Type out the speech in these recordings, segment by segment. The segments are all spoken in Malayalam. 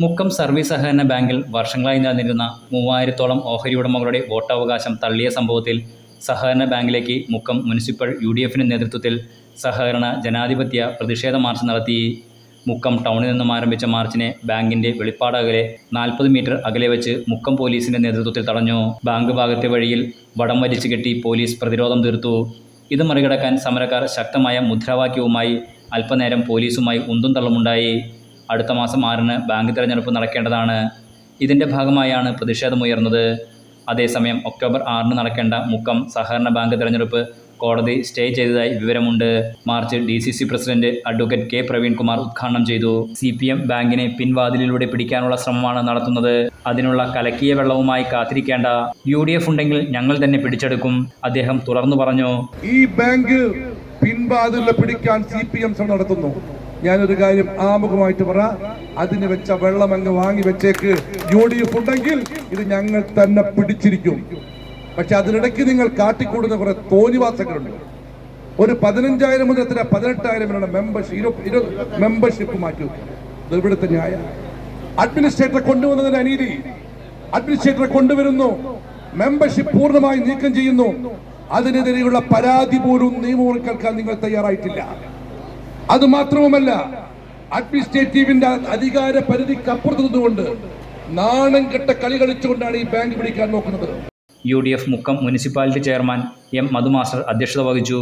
മുക്കം സർവീസ് സഹകരണ ബാങ്കിൽ വർഷങ്ങളായി നിലനിന്നിരുന്ന 3000-ഓളം ഓഹരി ഉടമകളുടെ വോട്ടവകാശം തള്ളിയ സംഭവത്തിൽ സഹകരണ ബാങ്കിലേക്ക് മുക്കം മുനിസിപ്പൽ UDFിൻ്റെ നേതൃത്വത്തിൽ സഹകരണ ജനാധിപത്യ പ്രതിഷേധ മാർച്ച് നടത്തി. മുക്കം ടൗണിൽ നിന്നും ആരംഭിച്ച മാർച്ചിനെ ബാങ്കിൻ്റെ വെളിപ്പാടകലെ 40 മീറ്റർ അകലെ വെച്ച് മുക്കം പോലീസിൻ്റെ നേതൃത്വത്തിൽ തടഞ്ഞു. ബാങ്ക് ഭാഗത്തെ വഴിയിൽ വടം വലിച്ചു കെട്ടി പോലീസ് പ്രതിരോധം തീർത്തു. ഇത് മറികടക്കാൻ സമരക്കാർ ശക്തമായ മുദ്രാവാക്യവുമായി അല്പനേരം പോലീസുമായി ഉന്തും തള്ളുമുണ്ടായി. അടുത്ത മാസം 6-ന് ബാങ്ക് തിരഞ്ഞെടുപ്പ് നടക്കേണ്ടതാണ്. ഇതിൻ്റെ ഭാഗമായാണ് പ്രതിഷേധമുയർന്നത്. അതേസമയം ഒക്ടോബർ 6-ന് നടക്കേണ്ട മുക്കം സഹകരണ ബാങ്ക് തിരഞ്ഞെടുപ്പ് കോടതി സ്റ്റേ ചെയ്തതായി വിവരമുണ്ട്. March DCC president advocate K. Praveenkumar ഉദ്ഘാടനം ചെയ്തു. CPM ബാങ്കിനെ പിൻവാതിലിലൂടെ പിടിക്കാനുള്ള ശ്രമമാണ് നടത്തുന്നത്. അതിനുള്ള കലക്കിയ വെള്ളവുമായി കാത്തിരിക്കേണ്ട, UDF ഉണ്ടെങ്കിൽ ഞങ്ങൾ തന്നെ പിടിച്ചെടുക്കും, അദ്ദേഹം തുടർന്നു പറഞ്ഞു. ഈ ബാങ്ക് പിൻവാതിലിൽ പിടിക്കാൻ CPM ശ്രമം നടത്തുന്നു. ഞാനൊരു കാര്യം ആമുഖമായിട്ട് പറ, അതിന് വെച്ച വെള്ളം അങ്ങ് വാങ്ങി വെച്ചേക്ക്. UDF ഉണ്ടെങ്കിൽ ഇത് ഞങ്ങൾ തന്നെ പിടിച്ചിരിക്കും. പക്ഷെ അതിനിടയ്ക്ക് നിങ്ങൾ കാട്ടിക്കൂടുന്ന കുറെ തോന്നിവാസങ്ങളുണ്ട്. ഒരു 15,000 മുതൽ 18,000 മെമ്പർഷിപ്പ് മാറ്റി. ഇവിടുത്തെ ന്യായം അഡ്മിനിസ്ട്രേറ്ററെ കൊണ്ടുവന്നതിന് അനീതി. അഡ്മിനിസ്ട്രേറ്ററെ കൊണ്ടുവരുന്നു, മെമ്പർഷിപ്പ് പൂർണ്ണമായി നീക്കം ചെയ്യുന്നു. അതിനെതിരെയുള്ള പരാതി പോലും നിയമങ്ങൾ കേൾക്കാൻ നിങ്ങൾ തയ്യാറായിട്ടില്ല. അതുമാത്രവുമല്ല, അഡ്മിനിസ്ട്രേറ്റീവിന്റെ അധികാര പരിധിക്ക് അപ്പുറത്ത് നിന്നുകൊണ്ട് നാണം കെട്ട കളി കളിച്ചുകൊണ്ടാണ് ഈ ബാങ്ക് പിടിക്കാൻ നോക്കുന്നത്. UDF Mukkam municipality chairman M. Madhu master അധ്യക്ഷത വഹിച്ചു.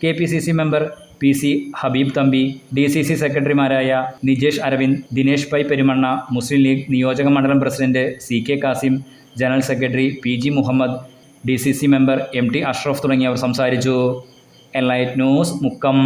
KPCC member PC Habib Thampi, DCC സെക്രട്ടറിമാരായ നിജേഷ് അരവിന്ദ്, ദിനേഷ് പൈ പെരുമണ്ണ, മുസ്ലിം ലീഗ് നിയോജക മണ്ഡലം president CK Kasim, general secretary PG Muhammad, DCC member MT Ashraf തുടങ്ങിയവർ സംസാരിച്ചു. Enlight News Mukkam.